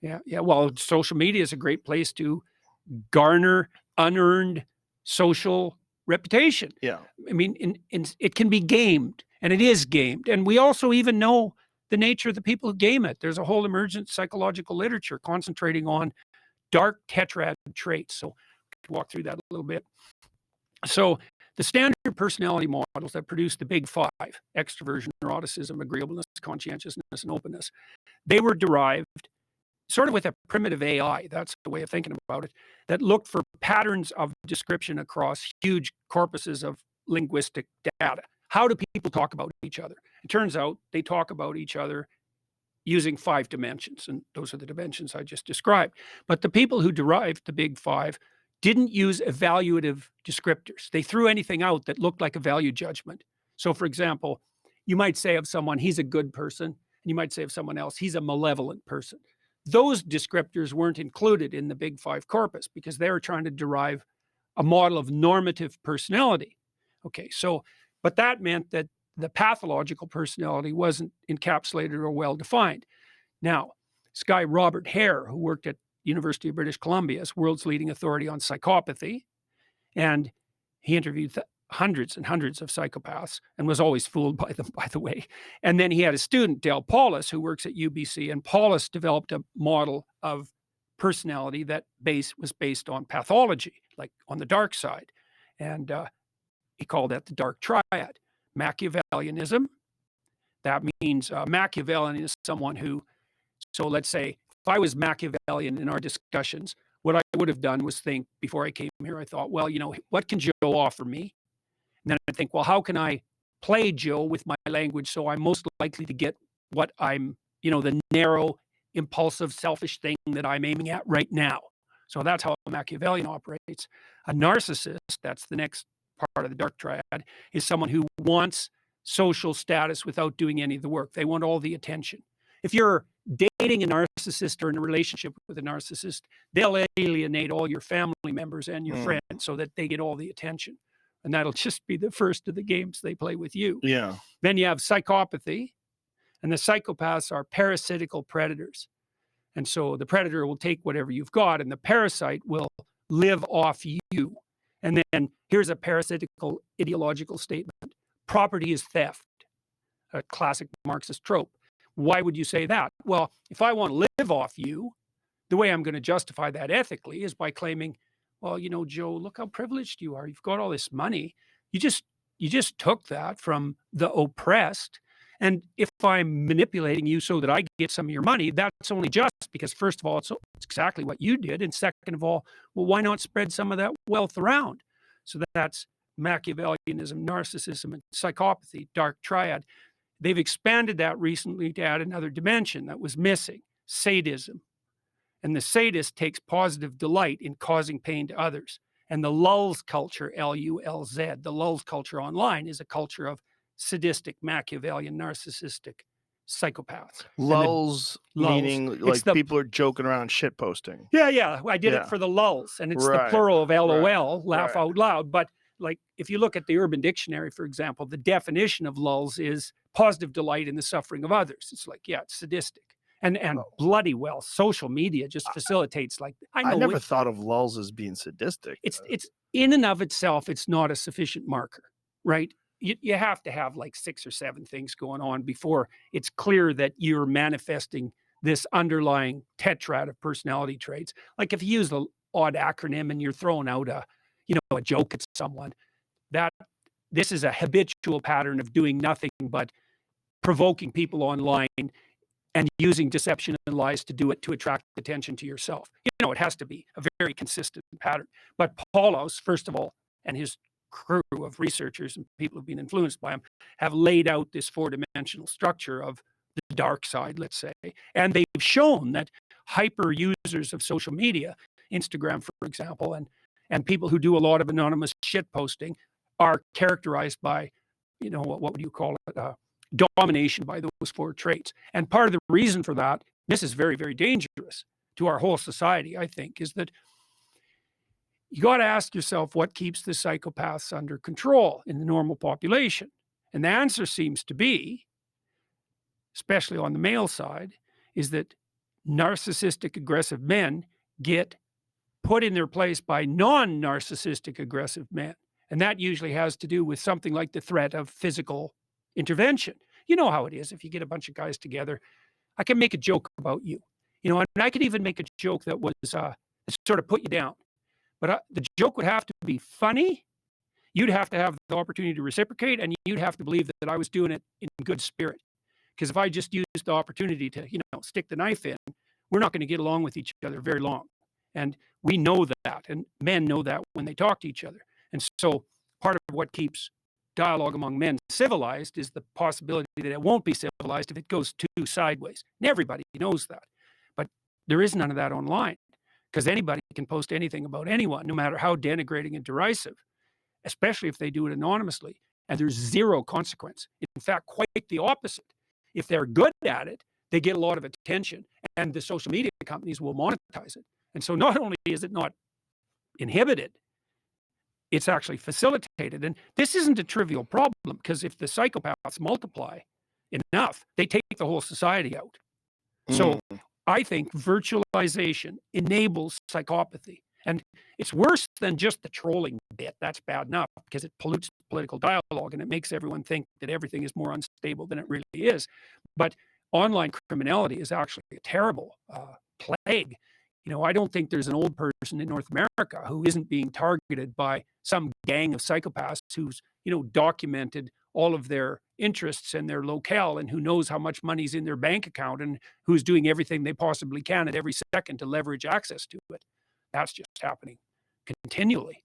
Yeah. Yeah. Well, social media is a great place to garner unearned social reputation. Yeah. I mean, it can be gamed, and it is gamed. And we also even know the nature of the people who game it. There's a whole emergent psychological literature concentrating on dark tetrad traits. So, walk through that a little bit. So, the standard personality models that produce the big five, extroversion, neuroticism, agreeableness, conscientiousness, and openness, they were derived sort of with a primitive AI. That's the way of thinking about it, that looked for patterns of description across huge corpuses of linguistic data. How do people talk about each other? It turns out they talk about each other using 5 dimensions, and those are the dimensions I just described. But the people who derived the big five didn't use evaluative descriptors. They threw anything out that looked like a value judgment. So, for example, you might say of someone, he's a good person, and you might say of someone else, he's a malevolent person. Those descriptors weren't included in the big five corpus because they were trying to derive a model of normative personality. Okay, so, but that meant that the pathological personality wasn't encapsulated or well defined. Now, this guy, Robert Hare, who worked at University of British Columbia as world's leading authority on psychopathy, and he interviewed hundreds and hundreds of psychopaths and was always fooled by them, by the way. And then he had a student, Del Paulus, who works at UBC, and Paulus developed a model of personality that was based on pathology, like on the dark side. And he called that the dark triad. Machiavellianism, that means Machiavellian is someone who, so let's say if I was Machiavellian in our discussions, what I would have done was think before I came here, I thought, well, what can Joe offer me? And then I think, well, how can I play Joe with my language so I'm most likely to get what I'm, the narrow, impulsive, selfish thing that I'm aiming at right now. So that's how a Machiavellian operates. A narcissist, that's the next part of the dark triad, is someone who wants social status without doing any of the work. They want all the attention. If you're dating a narcissist or in a relationship with a narcissist, they'll alienate all your family members and your friends so that they get all the attention. And that'll just be the first of the games they play with you. Yeah. Then you have psychopathy, and the psychopaths are parasitical predators. And so the predator will take whatever you've got, and the parasite will live off you. And then here's a parasitical ideological statement. Property is theft, a classic Marxist trope. Why would you say that? Well, if I want to live off you, the way I'm going to justify that ethically is by claiming, well, Joe, look how privileged you are. You've got all this money. You just took that from the oppressed. And if I'm manipulating you so that I get some of your money, that's only just because, first of all, it's exactly what you did. And second of all, well, why not spread some of that wealth around? So that's Machiavellianism, narcissism, and psychopathy, dark triad. They've expanded that recently to add another dimension that was missing, sadism. And the sadist takes positive delight in causing pain to others. And the lulz culture, Lulz, the lulz culture online is a culture of sadistic, Machiavellian, narcissistic psychopaths. Lulz, meaning like people are joking around shit posting. Yeah. I did it for the lulz, and it's the plural of LOL, laugh out loud. But like if you look at the Urban Dictionary, for example, the definition of lulz is positive delight in the suffering of others. It's like, yeah, it's sadistic. And bloody well, social media just facilitates like I never thought of lulz as being sadistic. It's in and of itself, it's not a sufficient marker, right? You have to have like 6 or 7 things going on before it's clear that you're manifesting this underlying tetrad of personality traits. Like if you use the odd acronym and you're throwing out a joke at someone, this is a habitual pattern of doing nothing but provoking people online and using deception and lies to do it to attract attention to yourself. It has to be a very consistent pattern. But Paulos, first of all, and his crew of researchers and people who've been influenced by him have laid out this 4-dimensional structure of the dark side, let's say. And they've shown that hyper users of social media, Instagram, for example, and people who do a lot of anonymous shit posting are characterized by, what would you call it? Domination by those 4 traits. And part of the reason for that, this is very, very dangerous to our whole society, I think, is that you got to ask yourself what keeps the psychopaths under control in the normal population. And the answer seems to be, especially on the male side, is that narcissistic aggressive men get put in their place by non-narcissistic aggressive men. And that usually has to do with something like the threat of physical intervention. You know how it is if you get a bunch of guys together. I can make a joke about you, and I could even make a joke that was sort of put you down. But the joke would have to be funny. You'd have to have the opportunity to reciprocate, and you'd have to believe that I was doing it in good spirit. Because if I just used the opportunity to, stick the knife in, we're not going to get along with each other very long. And we know that, and men know that when they talk to each other. And so part of what keeps dialogue among men civilized is the possibility that it won't be civilized if it goes too sideways. And everybody knows that. But there is none of that online, because anybody can post anything about anyone, no matter how denigrating and derisive, especially if they do it anonymously. And there's zero consequence. In fact, quite the opposite. If they're good at it, they get a lot of attention, and the social media companies will monetize it. And so not only is it not inhibited, it's actually facilitated. And this isn't a trivial problem, because if the psychopaths multiply enough, they take the whole society out. So I think virtualization enables psychopathy. And it's worse than just the trolling bit. That's bad enough, because it pollutes political dialogue and it makes everyone think that everything is more unstable than it really is. But online criminality is actually a terrible plague. I don't think there's an old person in North America who isn't being targeted by some gang of psychopaths who's, documented all of their interests and their locale, and who knows how much money's in their bank account, and who's doing everything they possibly can at every second to leverage access to it. That's just happening continually.